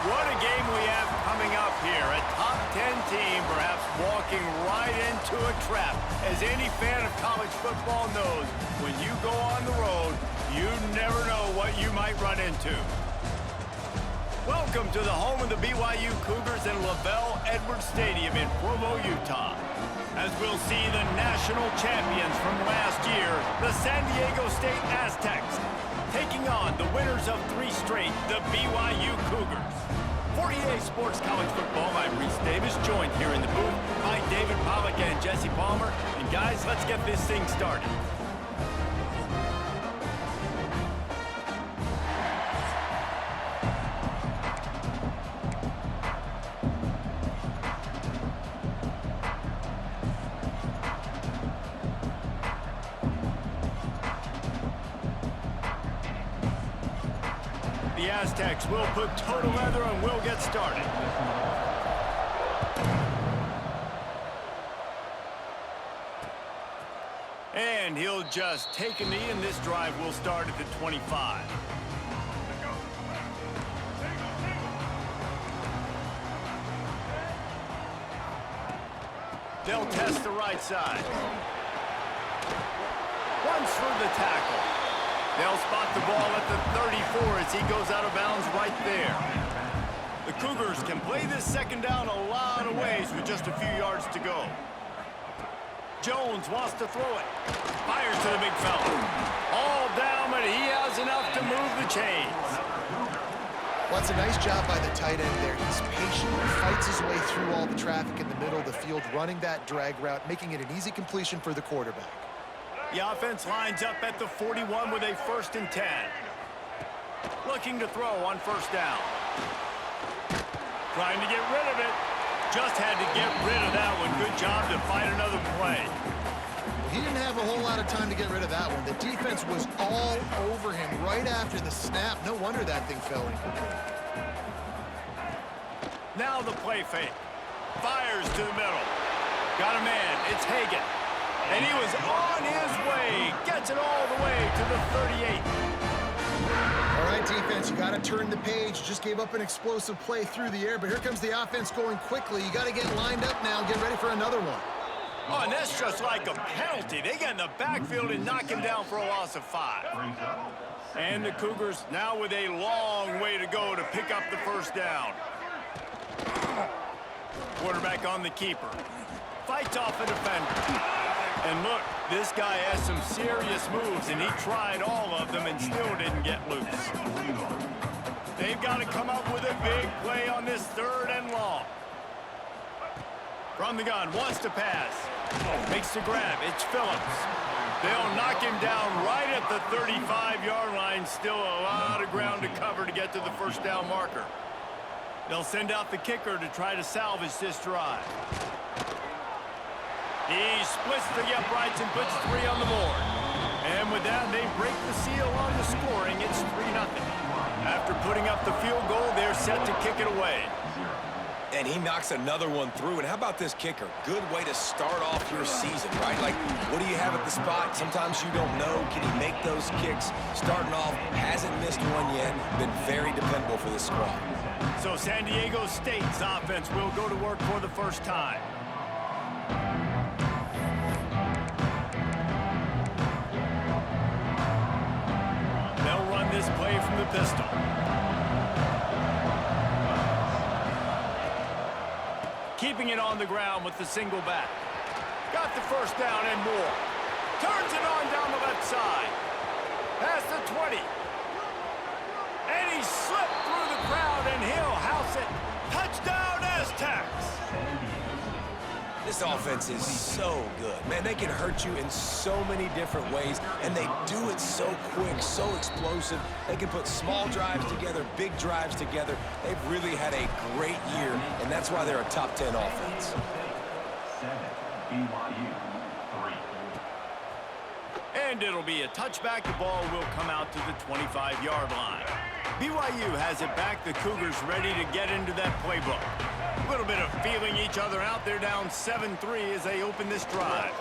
What a game we have coming up here. A top 10 team perhaps walking right into a trap. As any fan of college football knows, when you go on the road, you never know what you might run into. Welcome to the home of the BYU Cougars in LaVell Edwards Stadium in Provo, Utah. As we'll see the national champions from last year, the San Diego State Aztecs, taking on the winners of 3 straight, the BYU Cougars. For EA Sports College Football, I'm Reese Davis, joined here in the booth by David Pollack and Jesse Palmer. And guys, let's get this thing started. The Aztecs will put toe to leather and we'll get started. And he'll just take a knee, and this drive will start at the 25. They'll test the right side. Runs through the tackle. They'll spot the ball at the 34 as he goes out of bounds right there. The Cougars can play this second down a lot of ways with just a few yards to go. Jones wants to throw it. Fires to the big fella. All down, but he has enough to move the chains. Well, it's a nice job by the tight end there. He's patient, fights his way through all the traffic in the middle of the field, running that drag route, making it an easy completion for the quarterback. The offense lines up at the 41 with a 1st and 10. Looking to throw on 1st down. Trying to get rid of it. Just had to get rid of that one. Good job to find another play. He didn't have a whole lot of time to get rid of that one. The defense was all over him right after the snap. No wonder that thing fell incomplete. Now the play fake. Fires to the middle. Got a man. It's Hagan. And he was on his way. Gets it all the way to the 38. All right, defense, you got to turn the page. Just gave up an explosive play through the air, but here comes the offense going quickly. You got to get lined up now and get ready for another one. Oh, and that's just like a penalty. They get in the backfield and knock him down for a loss of 5. And the Cougars now with a long way to go to pick up the 1st down. Quarterback on the keeper. Fights off a defender. And look, this guy has some serious moves, and he tried all of them and still didn't get loose. They've got to come up with a big play on this 3rd and long. From the gun, wants to pass. Makes the grab. It's Phillips. They'll knock him down right at the 35-yard line. Still a lot of ground to cover to get to the 1st down marker. They'll send out the kicker to try to salvage this drive. He splits the uprights and puts 3 on the board. And with that, they break the seal on the scoring. It's 3-0. After putting up the field goal, they're set to kick it away. And he knocks another one through. And how about this kicker? Good way to start off your season, right? Like, what do you have at the spot? Sometimes you don't know. Can he make those kicks? Starting off, hasn't missed one yet. Been very dependable for this squad. So San Diego State's offense will go to work for the 1st time. They'll run this play from the pistol. Keeping it on the ground with the single back. Got the 1st down and more. Turns it on down the left side. Past the 20. And he slipped through the crowd, and he'll house it. Touchdown, Aztecs! This offense is so good. Man, they can hurt you in so many different ways, and they do it so quick, so explosive. They can put small drives together, big drives together. They've really had a great year, and that's why they're a top 10 offense. 7, BYU 3. And it'll be a touchback. The ball will come out to the 25-yard line. BYU has it back. The Cougars ready to get into that playbook. A little bit of feeling each other out. They're down 7-3 as they open this drive.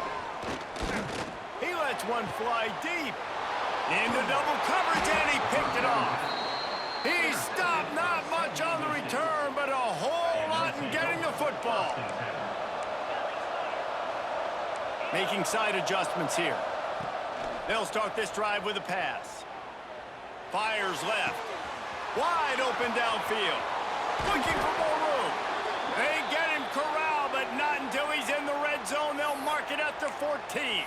He lets one fly deep. Into double coverage, and he picked it off. He stopped, not much on the return. ball. Making side adjustments here. They'll start this drive with a pass. Fires left. Wide open downfield. Looking for more room. They get him corralled, but not until he's in the red zone. They'll mark it after 14.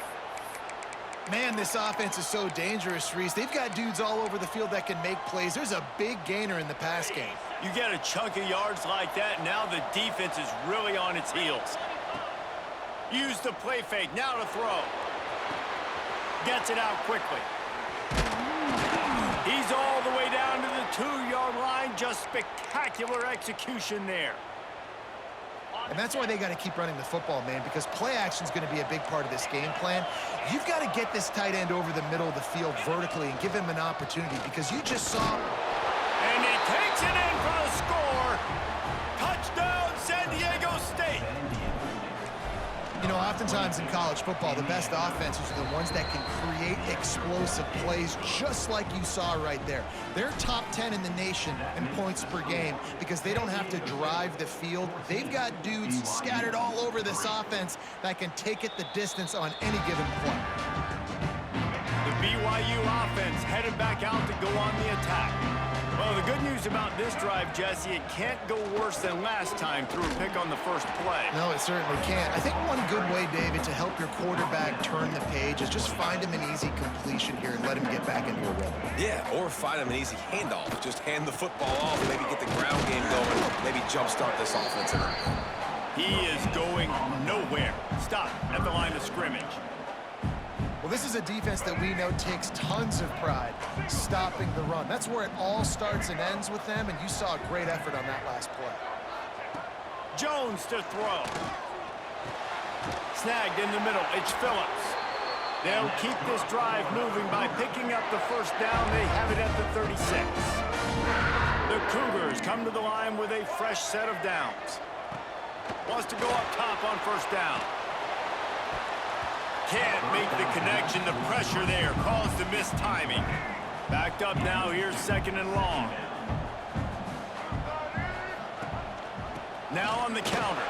Man, this offense is so dangerous, Reese. They've got dudes all over the field that can make plays. There's a big gainer in the pass game. You get a chunk of yards like that, now the defense is really on its heels. Use the play fake, now to throw. Gets it out quickly. He's all the way down to the 2-yard line. Just spectacular execution there. And that's why they got to keep running the football, man, because play action is going to be a big part of this game plan. You've got to get this tight end over the middle of the field vertically and give him an opportunity, because you just saw... And he takes it in for the score. Touchdown, San Diego State. You know, oftentimes in college football, the best offenses are the ones that can create explosive plays, just like you saw right there. They're top 10 in the nation in points per game because they don't have to drive the field. They've got dudes scattered all over this offense that can take it the distance on any given play. The BYU offense headed back out to go on the attack. Well, the good news about this drive, Jesse, it can't go worse than last time through a pick on the first play. No, it certainly can't. I think one good way, David, to help your quarterback turn the page is just find him an easy completion here and let him get back into a rhythm. Yeah, or find him an easy handoff. Just hand the football off, maybe get the ground game going, maybe jumpstart this offense a little bit. He is going nowhere. Stop at the line of scrimmage. Well, this is a defense that we know takes tons of pride stopping the run. That's where it all starts and ends with them, and you saw a great effort on that last play. Jones to throw. Snagged in the middle. It's Phillips. They'll keep this drive moving by picking up the first down. They have it at the 36. The Cougars come to the line with a fresh set of downs. Wants to go up top on first down. Can't make the connection. The pressure there caused the missed timing. Backed up now. Here's second and long. Now on the counter.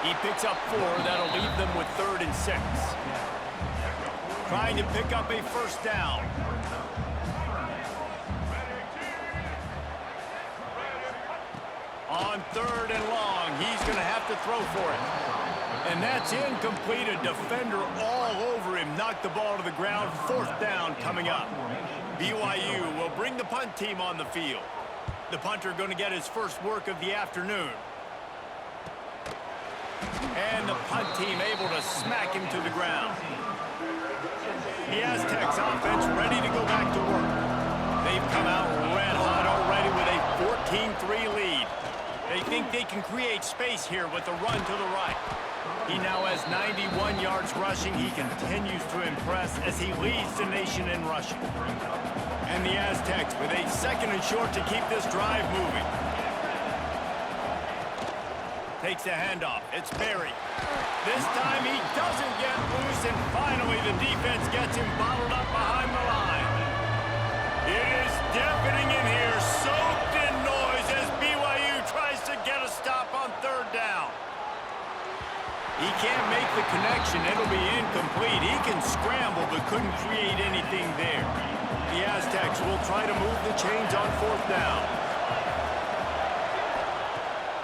He picks up 4. That'll leave them with 3rd and 6. Trying to pick up a first down. On 3rd and long, he's going to have to throw for it. And that's incomplete. A defender all over him. Knocked the ball to the ground. 4th down coming up. BYU will bring the punt team on the field. The punter going to get his first work of the afternoon. And the punt team able to smack him to the ground. The Aztecs offense ready to go back to work. They've come out red hot already with a 14-3 lead. They think they can create space here with the run to the right. He now has 91 yards rushing. He continues to impress as he leads the nation in rushing. And the Aztecs with a 2nd and short to keep this drive moving. Takes the handoff. It's Berry. This time he doesn't get loose, and finally the defense gets him bottled up behind the line. It is deafening in here, soaked in noise as BYU tries to get a stop on 3rd down. He can't make the connection. It'll be incomplete. He can scramble but couldn't create anything there. The Aztecs will try to move the chains on 4th down.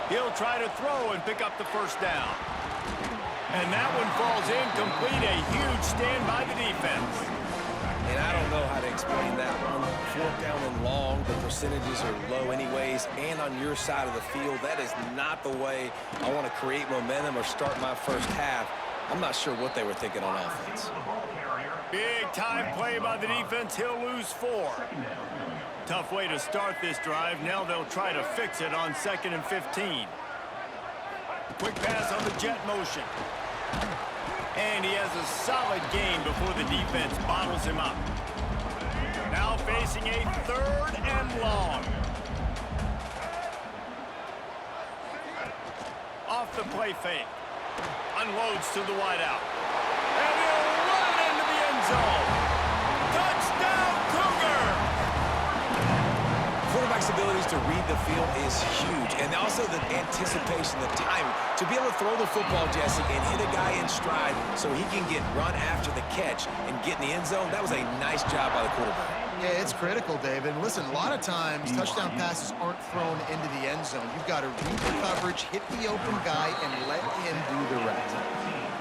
He'll try to throw and pick up the first down. And that one falls incomplete. A huge stand by the defense. And I don't know how to explain that one. 4th down and long, the percentages are low anyways, and on your side of the field, that is not the way I want to create momentum or start my first half. I'm not sure what they were thinking on offense. Big time play by the defense. He'll lose 4. Tough way to start this drive. Now they'll try to fix it on 2nd and 15. Quick pass on the jet motion. And he has a solid gain before the defense bottles him up. Now facing a 3rd and long. Off the play fake. Unloads to the wideout. And he'll run it into the end zone. Touchdown, Cougar! Quarterback quarterback's abilities to read the field is huge, and also the anticipation, the timing. To be able to throw the football, Jesse, and hit a guy in stride so he can get run after the catch and get in the end zone, that was a nice job by the quarterback. Yeah, it's critical, David. And listen, a lot of times touchdown passes aren't thrown into the end zone. You've got to read the coverage, hit the open guy, and let him do the rest.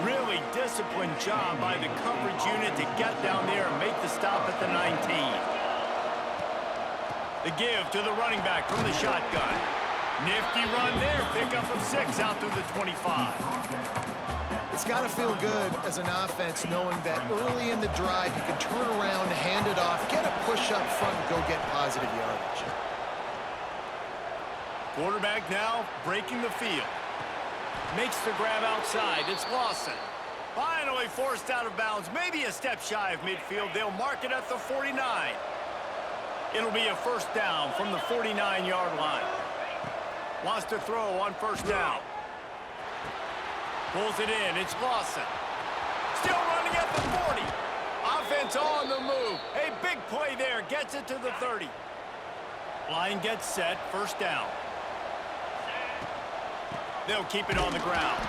Really disciplined job by the coverage unit to get down there and make the stop at the 19. The give to the running back from the shotgun. Nifty run there, pickup of 6 out through the 25. It's got to feel good as an offense knowing that early in the drive you can turn around, hand it off, get a push up front, and go get positive yardage. Quarterback now breaking the field. Makes the grab outside. It's Lawson. Finally forced out of bounds. Maybe a step shy of midfield. They'll mark it at the 49. It'll be a first down from the 49-yard line. Wants to throw on first down. Pulls it in. It's Lawson. Still running at the 40. Offense on the move. A big play there. Gets it to the 30. Line gets set. First down. They'll keep it on the ground.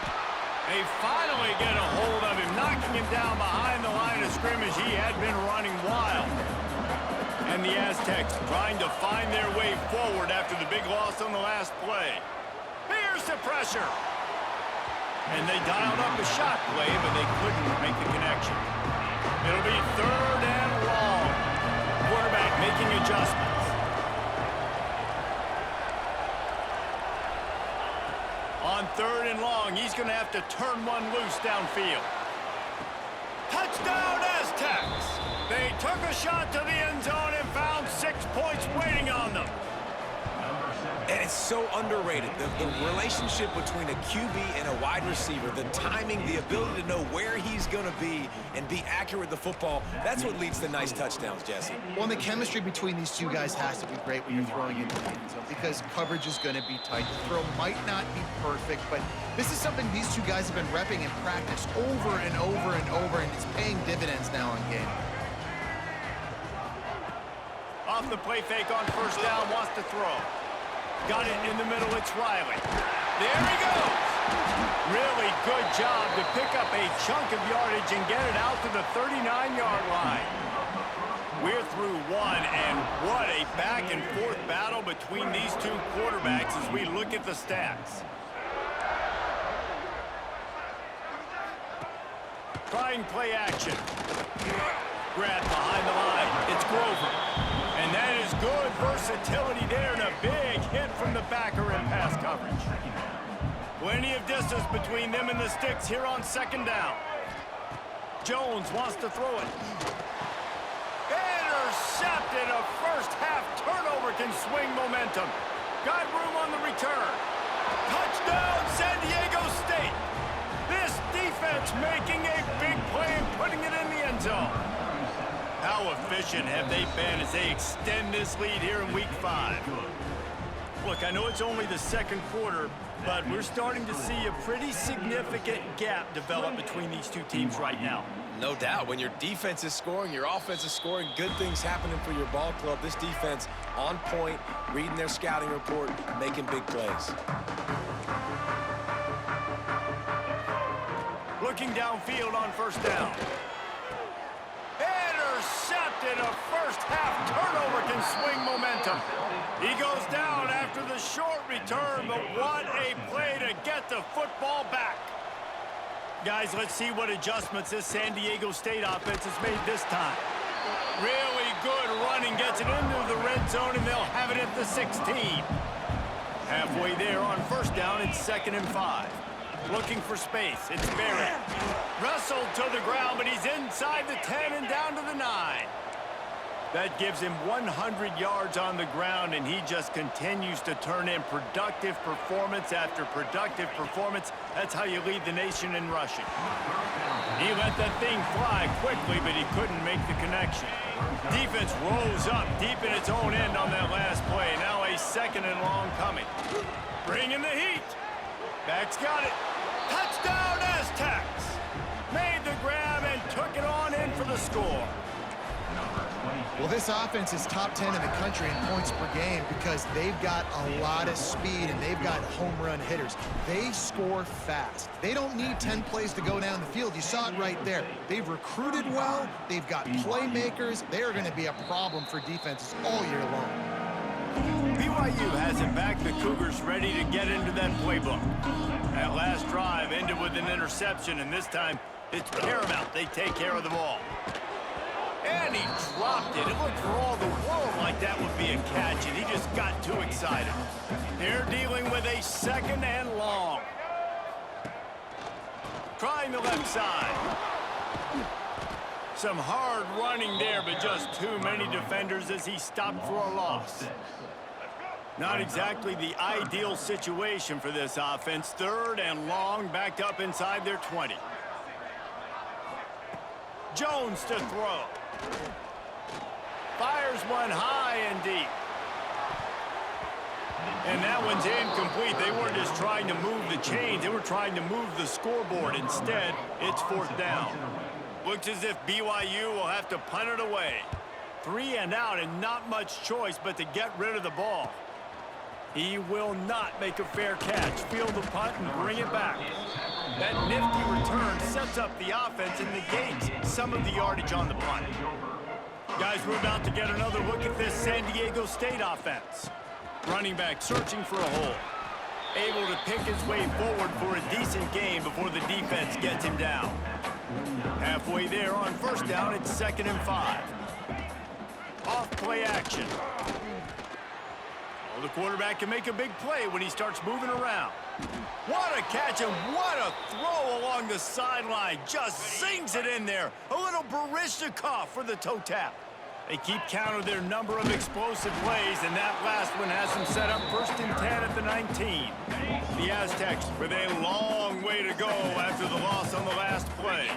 They finally get a hold of him, knocking him down behind the line of scrimmage. He had been running wild. And the Aztecs trying to find their way forward after the big loss on the last play. Here's the pressure. And they dialed up a shot play, but they couldn't make the connection. It'll be 3rd and long. Quarterback making adjustments. On 3rd and long, he's going to have to turn one loose downfield. Touchdown, Aztecs! They took a shot to the end zone and found 6 points waiting on them. And it's so underrated. The relationship between a QB and a wide receiver, the timing, the ability to know where he's going to be and be accurate with the football, that's what leads to nice touchdowns, Jesse. Well, the chemistry between these two guys has to be great when you're throwing into the end zone because coverage is going to be tight. The throw might not be perfect, but this is something these two guys have been repping in practice over and over and over, and it's paying dividends now in game. Off the play fake on first down, wants to throw. Got it in the middle, it's Riley. There he goes! Really good job to pick up a chunk of yardage and get it out to the 39-yard line. We're through one, and what a back-and-forth battle between these two quarterbacks as we look at the stats. Trying play action. Grab behind the line. It's Grover. And that is good versatility there and a big hit from the backer in pass coverage. Plenty of distance between them and the sticks here on 2nd down. Jones wants to throw it. Intercepted. A first-half turnover can swing momentum. Got room on the return. Touchdown, San Diego State. This defense making a big play and putting it in the end zone. How efficient have they been as they extend this lead here in Week 5? Look, I know it's only the 2nd quarter, but we're starting to see a pretty significant gap develop between these two teams right now. No doubt. When your defense is scoring, your offense is scoring, good things happening for your ball club. This defense on point, reading their scouting report, making big plays. Looking downfield on first down. Intercepted. A first-half turnover can swing momentum. He goes down after the short return, but what a play to get the football back. Guys, let's see what adjustments this San Diego State offense has made this time. Really good running, gets it into the red zone, and they'll have it at the 16. Halfway there on first down, it's 2nd and 5. Looking for space, it's Barrett. Wrestled to the ground, but he's inside the 10 and down to the 9. That gives him 100 yards on the ground, and he just continues to turn in productive performance after productive performance. That's how you lead the nation in rushing. He let that thing fly quickly, but he couldn't make the connection. Defense rose up deep in its own end on that last play. Now a 2nd and long coming. Bringing the heat. Back's got it. Touchdown, Aztecs! Made the grab and took it on in for the score. Number 24. Well, this offense is top 10 in the country in points per game because they've got a lot of speed and they've got home run hitters. They score fast. They don't need 10 plays to go down the field. You saw it right there. They've recruited well. They've got playmakers. They are going to be a problem for defenses all year long. BYU has it back. The Cougars ready to get into that playbook. That last drive ended with an interception, and this time it's paramount they take care of the ball. And he dropped it. It looked for all the world like that would be a catch, and he just got too excited. They're dealing with a 2nd and long. Trying the left side. Some hard running there, but just too many defenders as he stopped for a loss. Not exactly the ideal situation for this offense. 3rd and long, backed up inside their 20. Jones to throw. Fires one high and deep. And that one's incomplete. They weren't just trying to move the chains. They were trying to move the scoreboard. Instead, it's 4th down. Looks as if BYU will have to punt it away. 3 and out and not much choice but to get rid of the ball. He will not make a fair catch. Field the punt and bring it back. That nifty return sets up the offense and negates some of the yardage on the punt. Guys, we're about to get another look at this San Diego State offense. Running back searching for a hole. Able to pick his way forward for a decent gain before the defense gets him down. Halfway there on 1st down, it's 2nd and 5. Off play action. Well, the quarterback can make a big play when he starts moving around. What a catch and what a throw along the sideline. Just sings it in there. A little Baryshnikov for the toe tap. They keep count of their number of explosive plays, and that last one has them set up 1st and 10 at the 19. The Aztecs with a long way to go after the loss on the last play.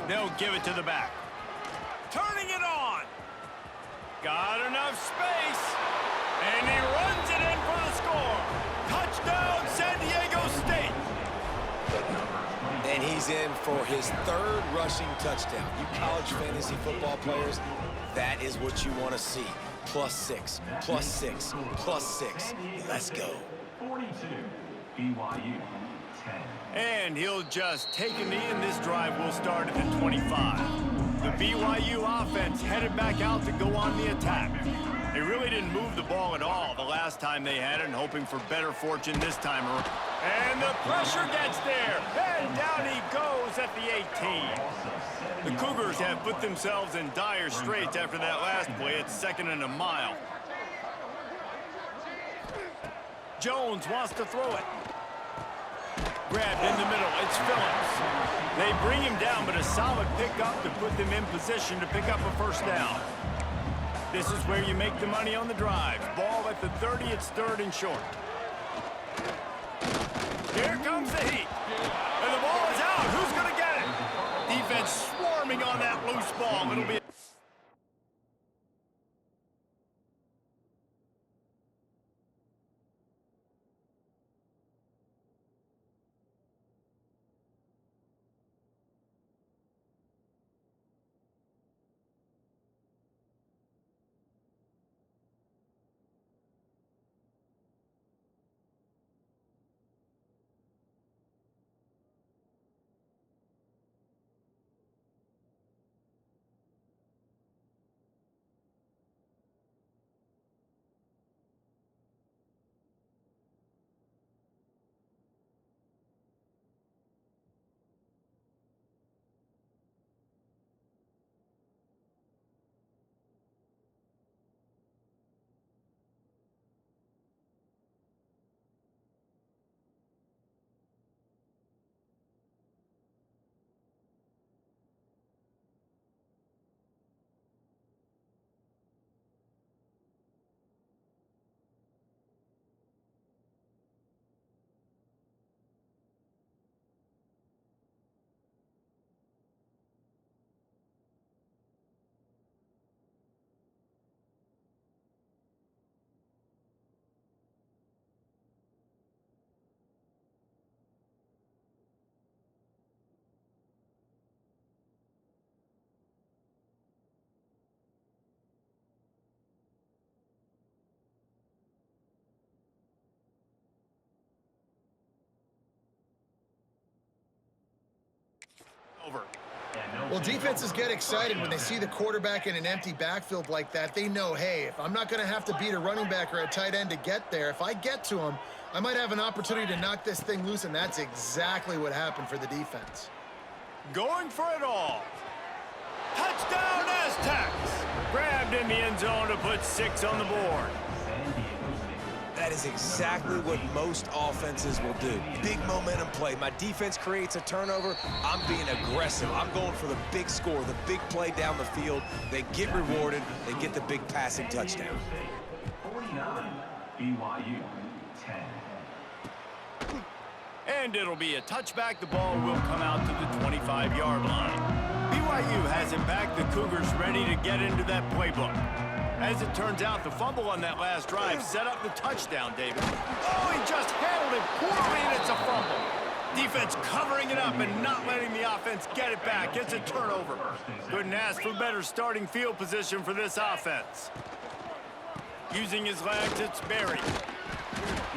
They'll give it to the back. Turning it on. Got enough space. And he runs it in for the score. Touchdown, San Diego State. And he's in for his 3rd rushing touchdown. You college fantasy football players, that is what you want to see. +6, +6, +6. Let's go. 42, BYU, 10. And he'll just take a knee, and this drive will start at the 25. The BYU offense headed back out to go on the attack. They really didn't move the ball at all the last time they had it, and hoping for better fortune this time around. And the pressure gets there, and down he goes at the 18. The Cougars have put themselves in dire straits after that last play. It's 2nd and a mile. Jones wants to throw it. Grabbed in the middle. It's Phillips. They bring him down, but a solid pickup to put them in position to pick up a 1st down. This is where you make the money on the drives. Ball at the 30, it's 3rd and short. Here comes the heat. And the ball is out. Who's going to get it? Defense swarming on that loose ball. It'll be Well, defenses get excited when they see the quarterback in an empty backfield like that. They know, hey, if I'm not going to have to beat a running back or a tight end to get there, if I get to him, I might have an opportunity to knock this thing loose, and that's exactly what happened for the defense. Going for it all. Touchdown, Aztecs! Grabbed in the end zone to put 6 on the board. That is exactly what most offenses will do. Big momentum play. My defense creates a turnover. I'm being aggressive. I'm going for the big score, the big play down the field. They get rewarded. They get the big passing touchdown. 49, BYU 10. And it'll be a touchback. The ball will come out to the 25-yard line. BYU has it back. The Cougars ready to get into that playbook. As it turns out, the fumble on that last drive set up the touchdown, David. Oh, he just handled it poorly, and it's a fumble. Defense covering it up and not letting the offense get it back. It's a turnover. Couldn't ask for better starting field position for this offense. Using his legs, it's Berry.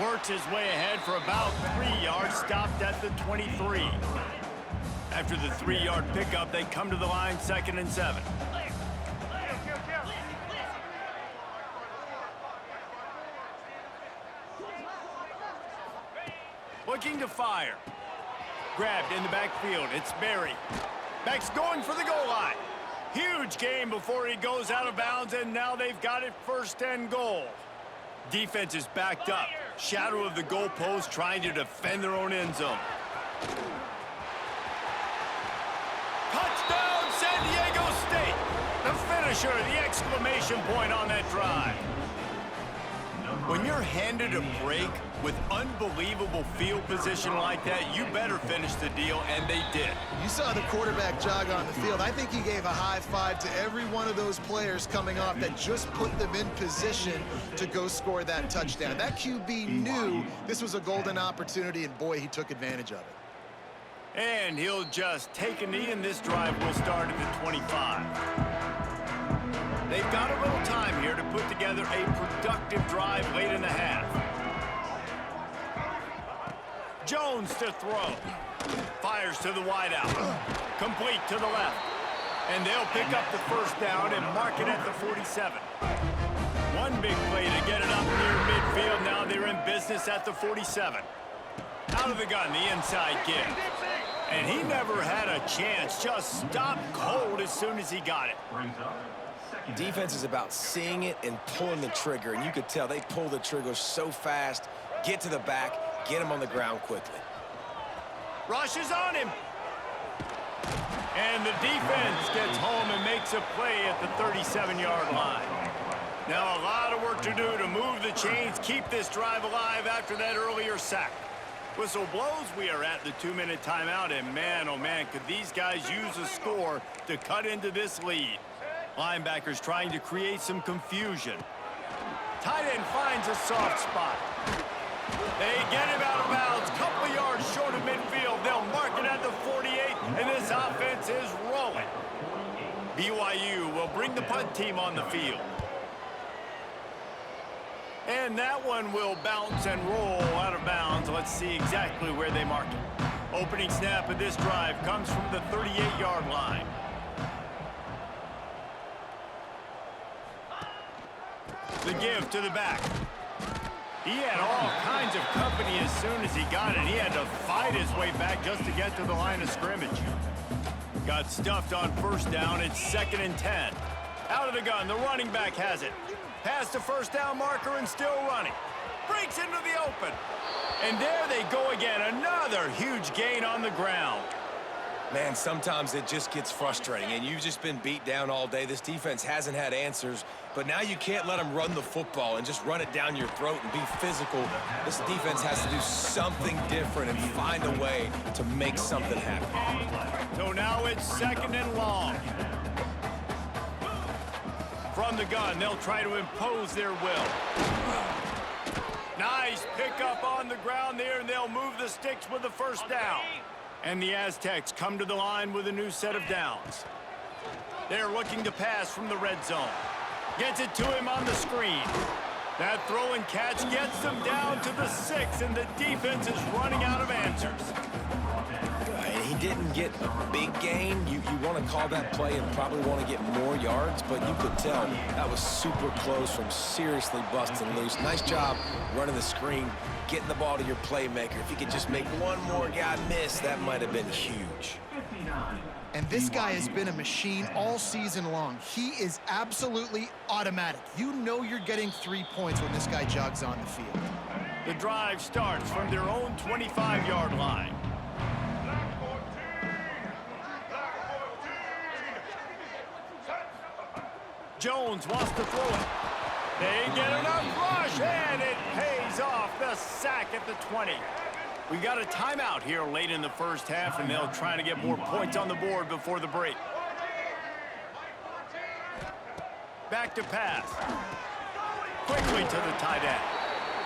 Works his way ahead for about 3 yards, stopped at the 23. After the 3-yard pickup, they come to the line, 2nd and 7. Looking to fire. Grabbed in the backfield. It's Berry. Beck's going for the goal line. Huge gain before he goes out of bounds, and now they've got it 1st and goal. Defense is backed up. Shadow of the goalpost trying to defend their own end zone. Touchdown, San Diego State. The finisher, the exclamation point on that drive. When you're handed a break with unbelievable field position like that, you better finish the deal, and they did. You saw the quarterback jog on the field. I think he gave a high five to every one of those players coming off that just put them in position to go score that touchdown. That QB knew this was a golden opportunity, and boy, he took advantage of it. And he'll just take a knee, and this drive will start at the 25. They've got a little time here to put together a productive drive late in the half. Jones to throw. Fires to the wideout. Complete to the left. And they'll pick up the 1st down and mark it at the 47. One big play to get it up near midfield. Now they're in business at the 47. Out of the gun, the inside give. And he never had a chance. Just stopped cold as soon as he got it. Defense is about seeing it and pulling the trigger, and you could tell they pull the trigger so fast, get to the back, get him on the ground quickly. Rushes on him. And the defense gets home and makes a play at the 37-yard line. Now a lot of work to do to move the chains, keep this drive alive after that earlier sack. Whistle blows, we are at the 2-minute timeout, and man, oh man, could these guys use a score to cut into this lead. Linebackers trying to create some confusion. Tight end finds a soft spot. They get him out of bounds, couple yards short of midfield. They'll mark it at the 48, and this offense is rolling. BYU will bring the punt team on the field. And that one will bounce and roll out of bounds. Let's see exactly where they mark it. Opening snap of this drive comes from the 38-yard line. The give to the back. He had all kinds of company as soon as he got it. He had to fight his way back just to get to the line of scrimmage. Got stuffed on 1st down. It's 2nd and 10. Out of the gun, the running back has it. Past the 1st down marker and still running. Breaks into the open. And there they go again. Another huge gain on the ground. Man, sometimes it just gets frustrating, and you've just been beat down all day. This defense hasn't had answers, but now you can't let them run the football and just run it down your throat and be physical. This defense has to do something different and find a way to make something happen. So now it's 2nd and long. From the gun, they'll try to impose their will. Nice pickup on the ground there, and they'll move the sticks with the 1st down. And the Aztecs come to the line with a new set of downs. They're looking to pass from the red zone. Gets it to him on the screen. That throw and catch gets them down to the 6, and the defense is running out of answers. He didn't get a big gain. You want to call that play and probably want to get more yards, but you could tell that was super close from seriously busting loose. Nice job running the screen, getting the ball to your playmaker. If you could just make one more guy miss, that might have been huge. And this guy has been a machine all season long. He is absolutely automatic. You know you're getting 3 points when this guy jogs on the field. The drive starts from their own 25-yard line. Jones wants to throw it. They get enough rush, and it pays off. The sack at the 20. We got a timeout here late in the first half, and they'll try to get more points on the board before the break. Back to pass. Quickly to the tight end.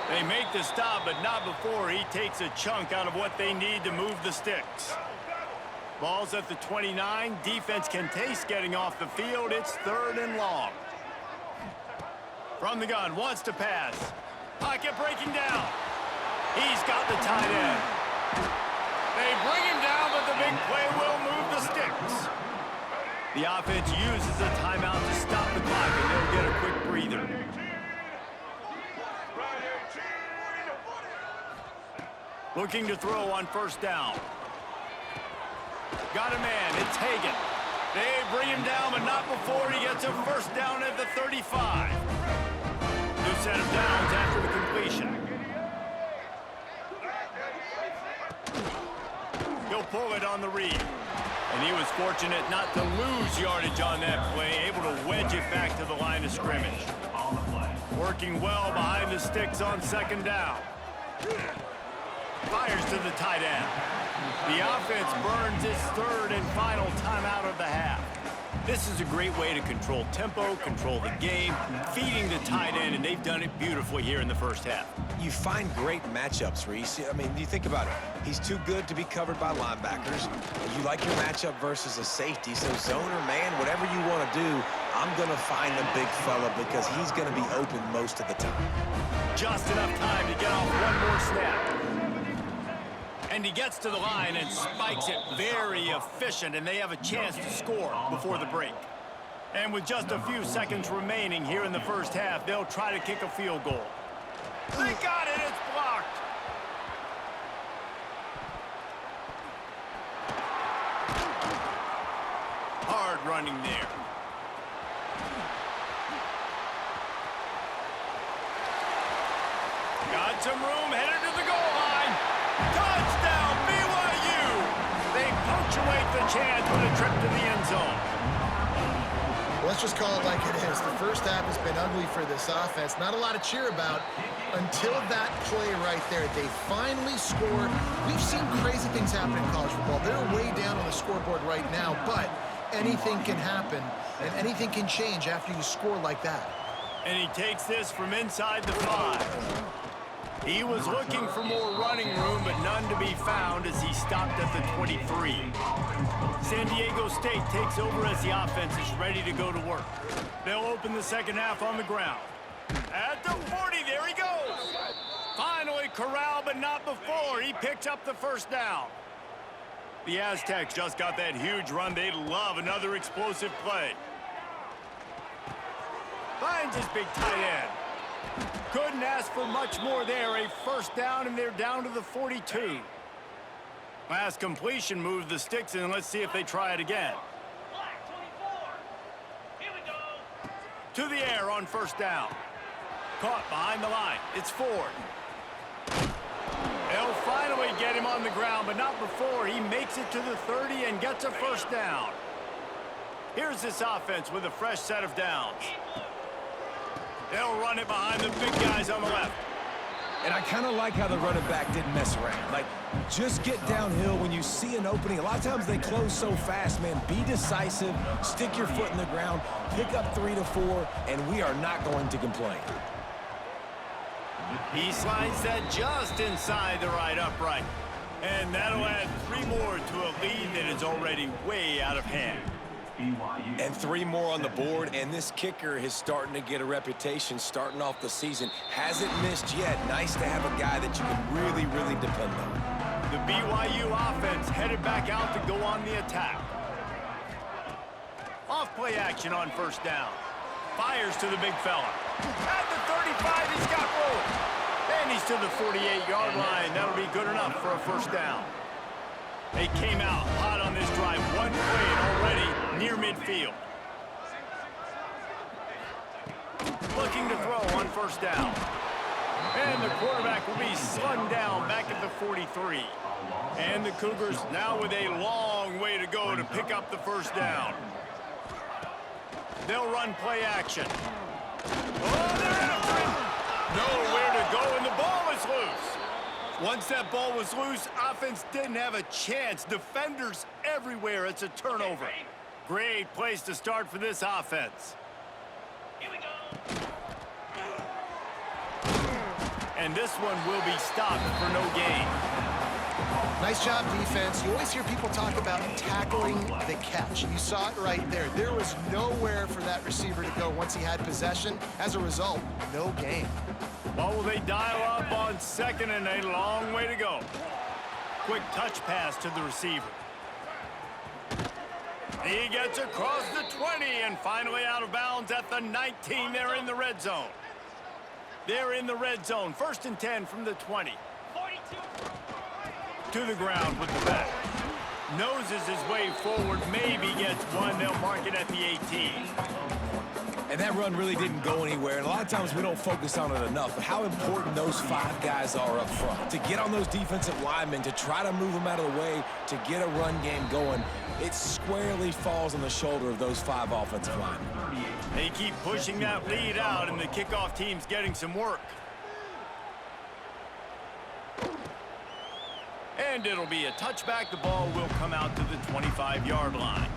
They make the stop, but not before he takes a chunk out of what they need to move the sticks. Ball's at the 29. Defense can taste getting off the field. It's 3rd and long. From the gun, wants to pass. Pocket breaking down. He's got the tight end. They bring him down, but the big play will move the sticks. The offense uses a timeout to stop the clock, and they'll get a quick breather. Looking to throw on first down. Got a man. It's Hagan. They bring him down, but not before he gets a first down at the 35. New set of downs after the completion. He'll pull it on the read. And he was fortunate not to lose yardage on that play, able to wedge it back to the line of scrimmage. Working well behind the sticks on second down. Fires to the tight end. The offense burns its 3rd and final timeout of the half. This is a great way to control tempo, control the game, feeding the tight end, and they've done it beautifully here in the first half. You find great matchups, Reese. I mean, you think about it. He's too good to be covered by linebackers. You like your matchup versus a safety, so zone or man, whatever you want to do, I'm going to find the big fella because he's going to be open most of the time. Just enough time to get off one more snap. And he gets to the line and spikes it. Very efficient, and they have a chance to score before the break. And with just a few seconds remaining here in the first half, they'll try to kick a field goal. They got it. It's blocked. Hard running there. Got some room, headed to the goal line. Touchdown, BYU! They punctuate the chance with a trip to the end zone. Let's just call it like it is. The first half has been ugly for this offense. Not a lot to cheer about until that play right there. They finally scored. We've seen crazy things happen in college football. They're way down on the scoreboard right now, but anything can happen, and anything can change after you score like that. And he takes this from inside the 5. He was looking for more running room, but none to be found as he stopped at the 23. San Diego State takes over as the offense is ready to go to work. They'll open the second half on the ground. At the 40, there he goes. Finally corralled, but not before. He picks up the first down. The Aztecs just got that huge run. They love another explosive play. Finds his big tight end. Couldn't ask for much more there. A first down, and they're down to the 42. Last completion moved the sticks, and let's see if they try it again. To the air on first down. Caught behind the line. It's Ford. They'll finally get him on the ground, but not before he makes it to the 30 and gets a first down. Here's this offense with a fresh set of downs. They'll run it behind the big guys on the left. And I kind of like how the running back didn't mess around. Like, just get downhill when you see an opening. A lot of times they close so fast, man. Be decisive, stick your foot in the ground, pick up 3 to 4, and we are not going to complain. He slides that just inside the right upright. And that'll add 3 more to a lead that is already way out of hand. BYU. And 3 more on the board, and this kicker is starting to get a reputation starting off the season. Hasn't missed yet. Nice to have a guy that you can really, really depend on. The BYU offense headed back out to go on the attack. Off play action on first down. Fires to the big fella. At the 35, he's got room. And he's to the 48-yard line. That'll be good enough for a first down. They came out hot on this drive. One play and already near midfield. Looking to throw on first down. And the quarterback will be slung down back at the 43. And the Cougars now with a long way to go to pick up the first down. They'll run play action. Oh, they're after him. Nowhere to go, and the ball is loose. Once that ball was loose, offense didn't have a chance. Defenders everywhere. It's a turnover. Great place to start for this offense. Here we go. And this one will be stopped for no gain. Nice job, defense. You always hear people talk about tackling the catch. You saw it right there. There was nowhere for that receiver to go once he had possession. As a result, no gain. Well, will they dial up on second and a long way to go? Quick touch pass to the receiver. He gets across the 20 and finally out of bounds at the 19. They're in the red zone. They're in the red zone. 1st and 10 from the 20. 42. To the ground with the back. Noses his way forward. Maybe gets one. They'll mark it at the 18. And that run really didn't go anywhere. And a lot of times we don't focus on it enough. But how important those 5 guys are up front. To get on those defensive linemen, to try to move them out of the way, to get a run game going, it squarely falls on the shoulder of those 5 offensive linemen. They keep pushing that lead out, and the kickoff team's getting some work. And it'll be a touchback. The ball will come out to the 25-yard line.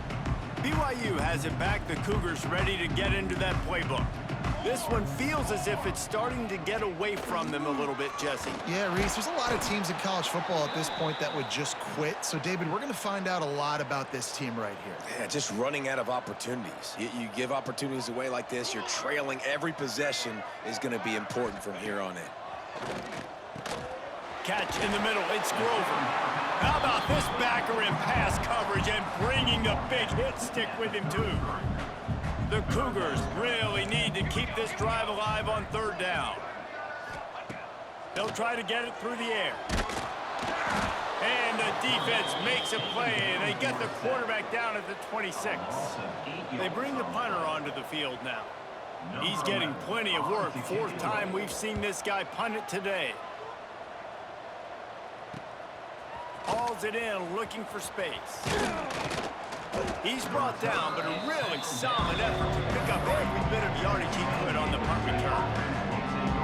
BYU has it back. The Cougars ready to get into that playbook. This one feels as if it's starting to get away from them a little bit, Jesse. Yeah, Reese, there's a lot of teams in college football at this point that would just quit. So, David, we're going to find out a lot about this team right here. Yeah, just running out of opportunities. You give opportunities away like this, you're trailing. Every possession is going to be important from here on in. Catch in the middle. It's Grover. How about this backer in pass coverage and bringing the big hit stick with him, too. The Cougars really need to keep this drive alive on 3rd down. They'll try to get it through the air. And the defense makes a play, and they get the quarterback down at the 26. They bring the punter onto the field now. He's getting plenty of work. 4th time we've seen this guy punt it today. Hauls it in, looking for space. He's brought down, but a really solid effort to pick up every bit of yardage he could on the punt return.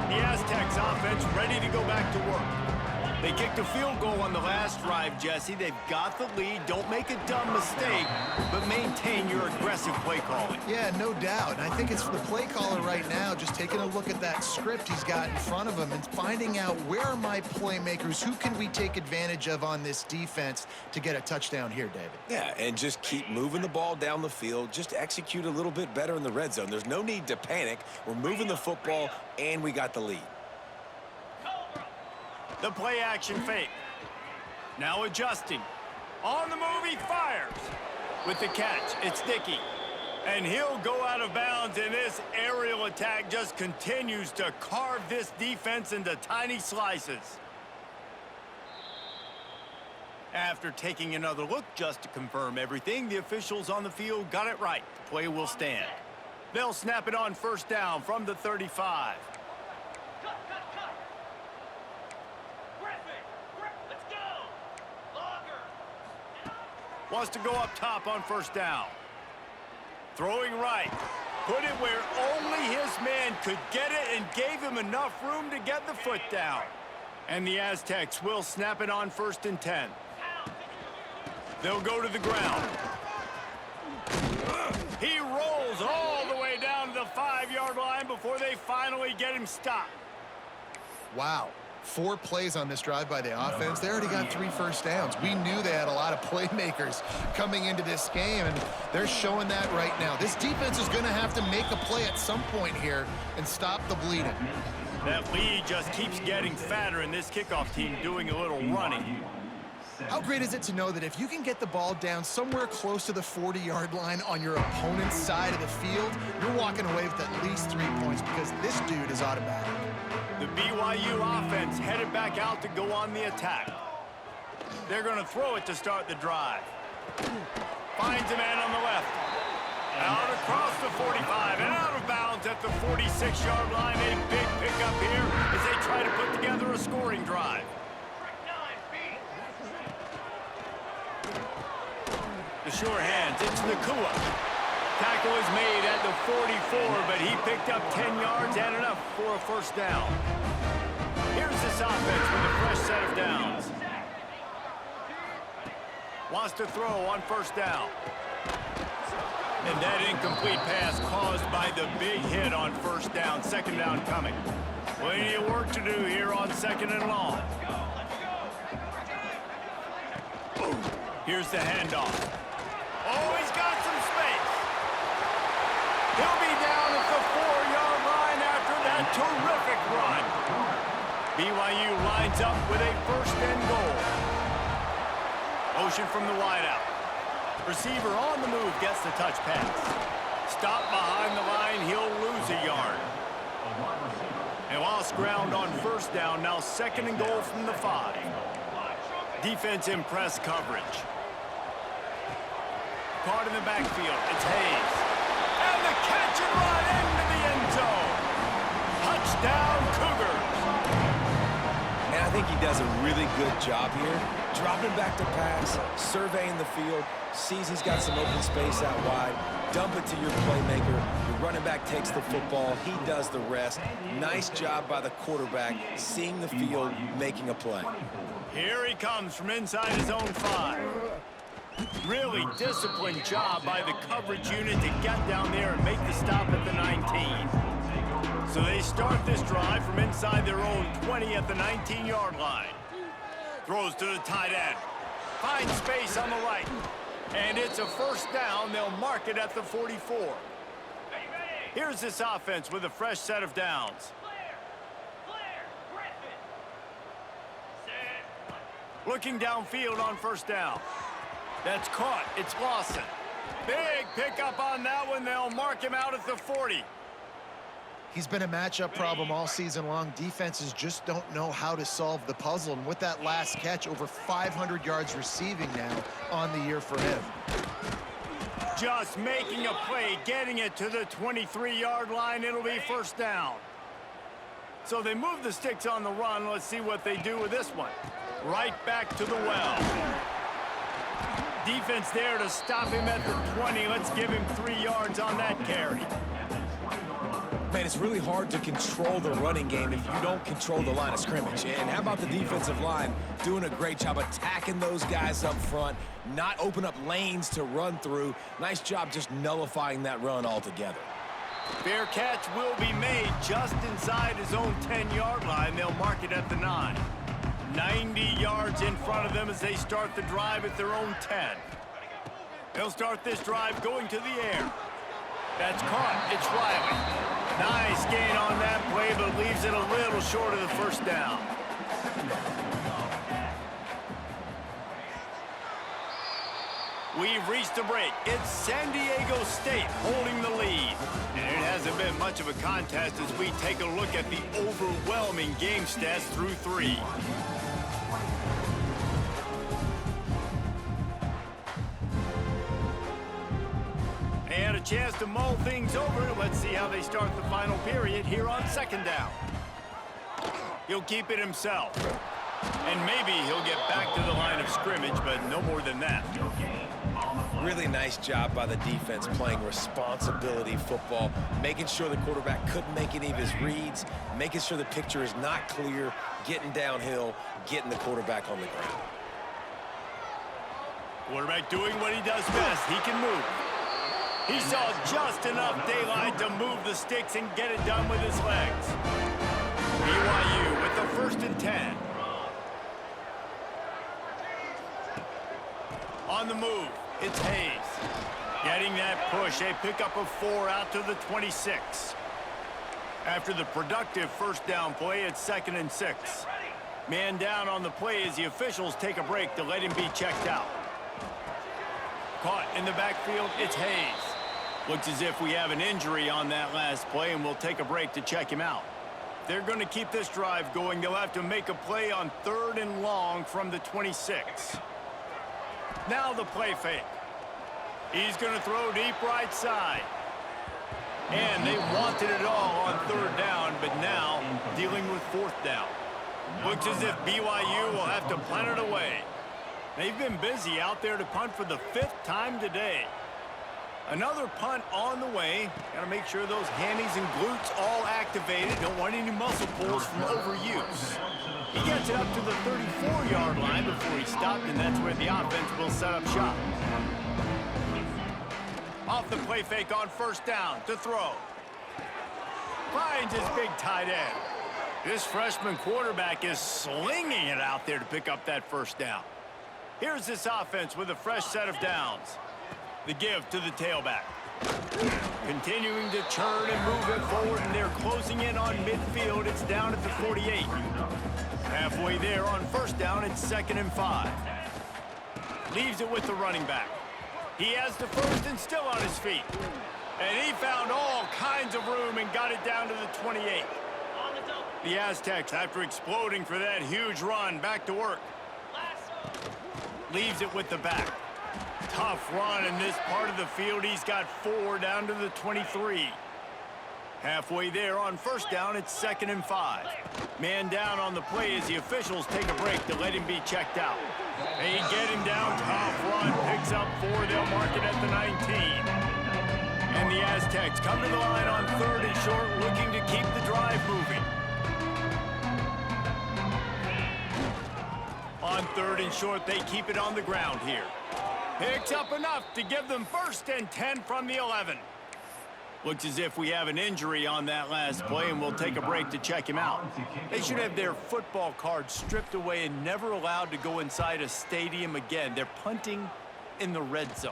The Aztecs offense ready to go back to work. They kicked a field goal on the last drive, Jesse. They've got the lead. Don't make a dumb mistake, but maintain your aggressive play calling. Yeah, no doubt. And I think it's for the play caller right now, just taking a look at that script he's got in front of him and finding out where are my playmakers, who can we take advantage of on this defense to get a touchdown here, David. Yeah, and just keep moving the ball down the field. Just execute a little bit better in the red zone. There's no need to panic. We're moving the football, and we got the lead. The play action fake. Now adjusting. On the move, he fires. With the catch, it's Dickey. And he'll go out of bounds, and this aerial attack just continues to carve this defense into tiny slices. After taking another look just to confirm everything, the officials on the field got it right. The play will stand. They'll snap it on 1st down from the 35. Wants to go up top on 1st down. Throwing right. Put it where only his man could get it and gave him enough room to get the foot down. And the Aztecs will snap it on 1st and 10. They'll go to the ground. He rolls all the way down to the 5-yard line before they finally get him stopped. Wow. 4 plays on this drive by the offense. They already got 3 first downs. We knew they had a lot of playmakers coming into this game, and they're showing that right now. This defense is going to have to make a play at some point here and stop the bleeding. That lead just keeps getting fatter, and this kickoff team doing a little running. How great is it to know that if you can get the ball down somewhere close to the 40-yard line on your opponent's side of the field, you're walking away with at least 3 points because this dude is automatic. The BYU offense headed back out to go on the attack. They're going to throw it to start the drive. Finds a man on the left. Out across the 45 and out of bounds at the 46-yard line. A big pickup here as they try to put together a scoring drive. The sure hands, it's Nakua. Tackle is made at the 44, but he picked up 10 yards and enough for a first down. Here's this offense with a fresh set of downs. Wants to throw on first down. And that incomplete pass caused by the big hit on first down. Second down coming. Plenty of work to do here on second and long. Here's the handoff. Oh, he's got some space. He'll be down at the 4-yard line after that terrific run. BYU lines up with a first and goal. Motion from the wideout. Receiver on the move gets the touch pass. Stop behind the line, he'll lose a yard. And lost ground on first down, now second and goal from the 5. Defense in press coverage. Caught in the backfield, it's Hayes. And the catch and run into the end zone. Touchdown, Cougars. And I think he does a really good job here. Dropping back to pass, surveying the field, sees he's got some open space out wide, dump it to your playmaker. The running back takes the football, he does the rest. Nice job by the quarterback, seeing the field, making a play. Here he comes from inside his own 5. Really disciplined job by the coverage unit to get down there and make the stop at the 19. So they start this drive from inside their own 20 at the 19-yard line. Throws to the tight end. Finds space on the right. And it's a first down. They'll mark it at the 44. Here's this offense with a fresh set of downs. Looking downfield on first down. That's caught. It's Lawson. Big pickup on that one. They'll mark him out at the 40. He's been a matchup problem all season long. Defenses just don't know how to solve the puzzle. And with that last catch, over 500 yards receiving now on the year for him. Just making a play, getting it to the 23-yard line. It'll be first down. So they move the sticks on the run. Let's see what they do with this one. Right back to the well. Defense there to stop him at the 20. Let's give him 3 yards on that carry. Man, it's really hard to control the running game if you don't control the line of scrimmage. And how about the defensive line doing a great job attacking those guys up front, not open up lanes to run through. Nice job just nullifying that run altogether. Fair catch will be made just inside his own 10-yard line. They'll mark it at the 9. 90 yards in front of them as they start the drive at their own 10. They'll start this drive going to the air. That's caught. It's Riley. Nice gain on that play, but leaves it a little short of the first down. We've reached a break. It's San Diego State holding the lead. And it hasn't been much of a contest as we take a look at the overwhelming game stats through 3. They had a chance to mull things over. Let's see how they start the final period here on second down. He'll keep it himself. And maybe he'll get back to the line of scrimmage, but no more than that. Really nice job by the defense playing responsibility football, making sure the quarterback couldn't make any of his reads, making sure the picture is not clear, getting downhill, getting the quarterback on the ground. Quarterback doing what he does best. He can move. He saw just enough daylight to move the sticks and get it done with his legs. BYU with the first first and 10. On the move, it's Hayes. Getting that push, a pickup of 4 out to the 26. After the productive first down play, it's 2nd and 6. Man down on the play as the officials take a break to let him be checked out. Caught in the backfield, it's Hayes. Looks as if we have an injury on that last play, and we'll take a break to check him out. If they're going to keep this drive going, they'll have to make a play on 3rd and long from the 26. Now the play fake. He's going to throw deep right side. And they wanted it all on 3rd down, but now dealing with 4th down. Looks as if BYU will have to punt it away. They've been busy out there to punt for the 5th time today. Another punt on the way. Got to make sure those hammies and glutes all activated. Don't want any muscle pulls from overuse. He gets it up to the 34-yard line before he stopped, and that's where the offense will set up shop. Off the play fake on 1st down to throw. Finds his big tight end. This freshman quarterback is slinging it out there to pick up that 1st down. Here's this offense with a fresh set of downs. The give to the tailback. Continuing to churn and move it forward, and they're closing in on midfield. It's down at the 48. Halfway there on 1st down, it's 2nd and 5. Leaves it with the running back. He has the 1st and still on his feet. And he found all kinds of room and got it down to the 28. The Aztecs, after exploding for that huge run, back to work. Leaves it with the back. Tough run in this part of the field. He's got 4 down to the 23. Halfway there on 1st down, it's 2nd and 5. Man down on the play as the officials take a break to let him be checked out. They get him down, tough run, picks up 4. They'll mark it at the 19. And the Aztecs come to the line on 3rd and short, looking to keep the drive moving. On 3rd and short, they keep it on the ground here. Picks up enough to give them 1st and 10 from the 11. Looks as if we have an injury on that last play, and we'll take a break to check him out. They should have their football cards stripped away and never allowed to go inside a stadium again. They're punting in the red zone.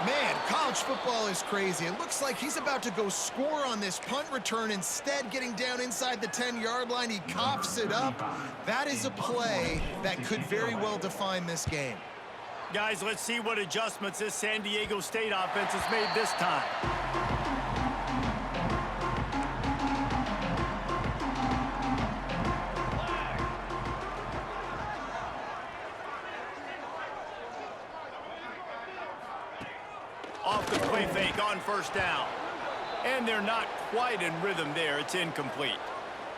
Man, college football is crazy. It looks like he's about to go score on this punt return. Instead, getting down inside the 10-yard line, he coughs it up. That is a play that could very well define this game. Guys, let's see what adjustments this San Diego State offense has made this time. Off the play fake on 1st down. And they're not quite in rhythm there. It's incomplete.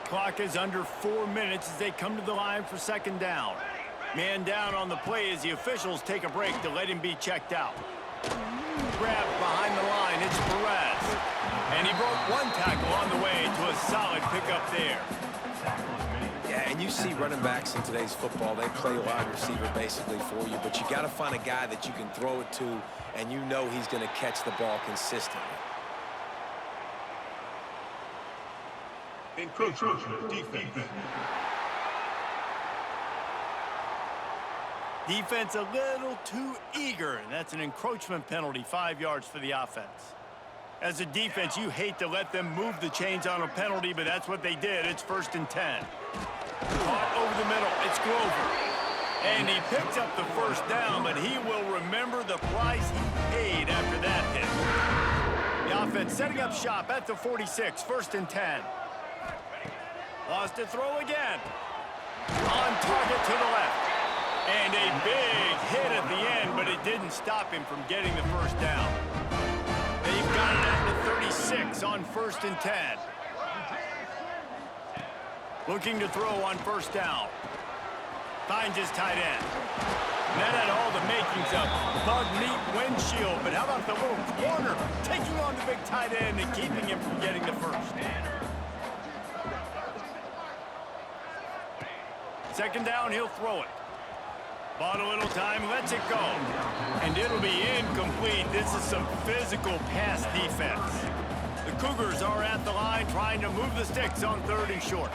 Clock is under 4 minutes as they come to the line for 2nd down. Man down on the play as the officials take a break to let him be checked out. Grabbed behind the line, it's Perez. And he broke 1 tackle on the way to a solid pickup there. Yeah, and you see running backs in today's football, they play wide receiver basically for you, but you got to find a guy that you can throw it to, and you know he's going to catch the ball consistently. Encroachment defense. Defense a little too eager, and that's an encroachment penalty, 5 yards for the offense. As a defense, you hate to let them move the chains on a penalty, but that's what they did. It's 1st and 10. Caught over the middle. It's Grover. And he picks up the 1st down, but he will remember the price he paid after that hit. The offense setting up shop at the 46, 1st and 10. Lost to throw again. On target to the left. And a big hit at the end, but it didn't stop him from getting the 1st down. They've got it at the 36 on 1st and 10. Looking to throw on 1st down. Finds his tight end. That had all the makings of bug meat windshield, but how about the little corner taking on the big tight end and keeping him from getting the 1st? 2nd down, he'll throw it. Bought a little time, lets it go. And it'll be incomplete. This is some physical pass defense. The Cougars are at the line trying to move the sticks on 3rd and short.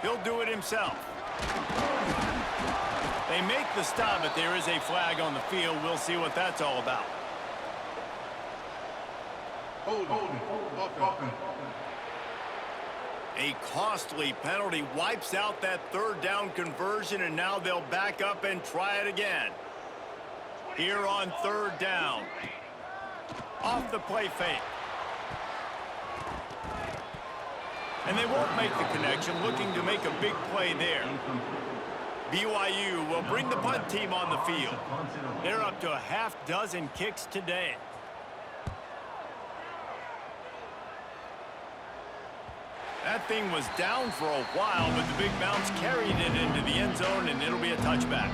He'll do it himself. They make the stop, but there is a flag on the field. We'll see what that's all about. A costly penalty wipes out that 3rd down conversion, and now they'll back up and try it again. Here on 3rd down. Off the play fake. And they won't make the connection, looking to make a big play there. BYU will bring the punt team on the field. They're up to a half-dozen kicks today. That thing was down for a while, but the big bounce carried it into the end zone, and it'll be a touchback.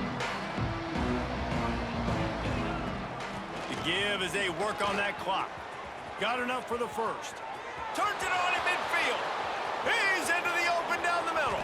The give as they work on that clock. Got enough for the first. Turns it on in midfield. He's into the open down the middle.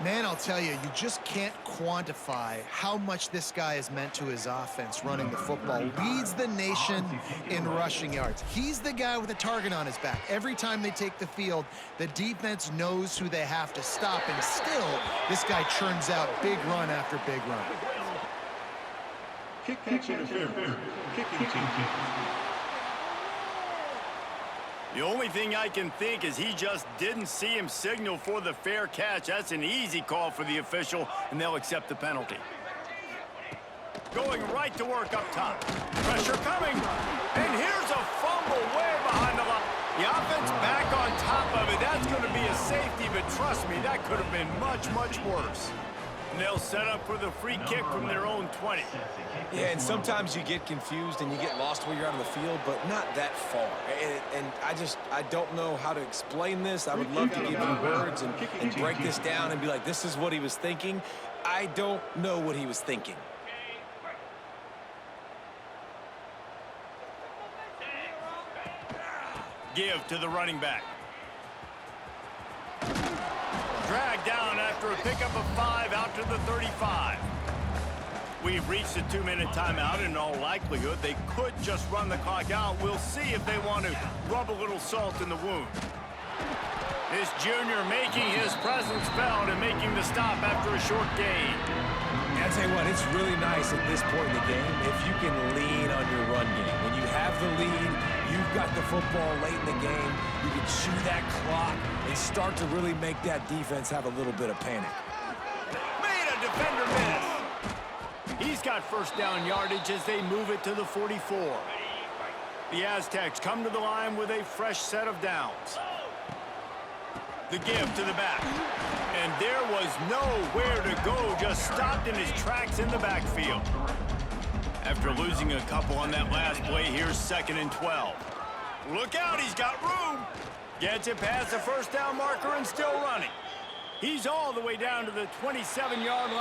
Man, I'll tell you, you just can't quantify how much this guy has meant to his offense running the football. Leads the nation in rushing yards. He's the guy with a target on his back. Every time they take the field, the defense knows who they have to stop, and still, this guy churns out big run after big run. Kick interference. Kicking team. The only thing I can think is he just didn't see him signal for the fair catch. That's an easy call for the official, and they'll accept the penalty. Going right to work up top. Pressure coming. And here's a fumble way behind the line. The offense back on top of it. That's going to be a safety, but trust me, that could have been much, much worse. And they'll set up for the free kick from their own 20. Yeah, and sometimes you get confused and you get lost when you're out of the field, but not that far. And I don't know how to explain this. I would love to give you words and break this down and be like, this is what he was thinking. I don't know what he was thinking. Give to the running back. Dragged down after a pickup of 5 out to the 35. We've reached a 2-minute timeout, and in all likelihood, they could just run the clock out. We'll see if they want to rub a little salt in the wound. This junior making his presence felt and making the stop after a short gain. And I'll tell you what, it's really nice at this point in the game if you can lean on your run game. When you have the lead, you've got the football late in the game, you can chew that clock and start to really make that defense have a little bit of panic. Made a defender miss. He's got 1st down yardage as they move it to the 44. The Aztecs come to the line with a fresh set of downs. The give to the back. And there was nowhere to go, just stopped in his tracks in the backfield. After losing a couple on that last play, here's 2nd and 12. Look out, he's got room. Gets it past the 1st down marker and still running. He's all the way down to the 27-yard line.